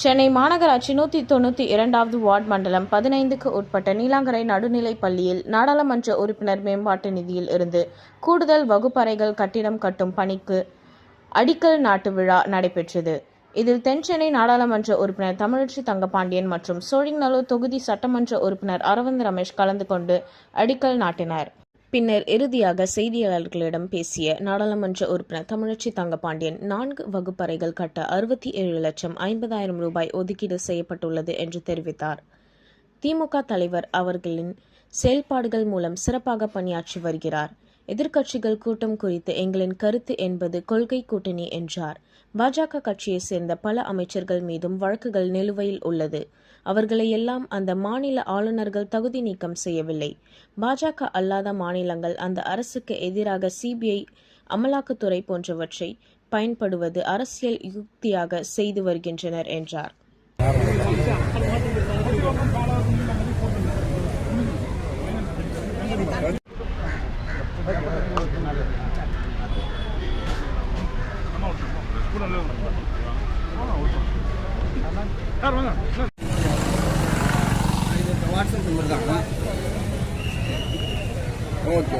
சென்னை மாநகராட்சி 192வது வார்டு மண்டலம் 15க்கு உட்பட்ட நீலாங்கரை நடுநிலைப் பள்ளியில் நாடாளுமன்ற உறுப்பினர் மேம்பாட்டு நிதியில் இருந்து கூடுதல் வகுப்பறைகள் கட்டிடம் கட்டும் பணிக்கு அடிக்கல் நாட்டு விழா நடைபெற்றது. இதில் தென்சென்னை நாடாளுமன்ற உறுப்பினர் தமிழச்சி தங்கபாண்டியன் மற்றும் சோழிங்கநல்லூர் தொகுதி சட்டமன்ற உறுப்பினர் அரவிந்த் ரமேஷ் கலந்து கொண்டு அடிக்கல் நாட்டினர். பின்னர் இறுதியாக செய்தியாளர்களிடம் பேசிய நாடாளுமன்ற உறுப்பினர் தமிழச்சி தங்கபாண்டியன் 4 வகுப்பறைகள் கட்ட 67,50,000 ரூபாய் ஒதுக்கீடு செய்யப்பட்டுள்ளது என்று தெரிவித்தார். திமுக தலைவர் அவர்களின் செயல்பாடுகள் மூலம் சிறப்பாக பணியாற்றி வருகிறார். எதிர்க்கட்சிகள் கூட்டம் குறித்து எங்களின் கருத்து என்பது கொள்கை கூட்டணி என்றார். பாஜக கட்சியை சேர்ந்த பல அமைச்சர்கள் மீதும் வழக்குகள் நிலுவையில் உள்ளது. அவர்களை எல்லாம் அந்த மாநில ஆளுநர்கள் தகுதி நீக்கம் செய்யவில்லை. பாஜக அல்லாத மாநிலங்கள் அந்த அரசுக்கு எதிராக சிபிஐ, அமலாக்கத்துறை போன்றவற்றை பயன்படுவது அரசியல் யுக்தியாக செய்து வருகின்றனர் என்றார். வாட்ஸ்அப் நம்பர் தான். ஓகே.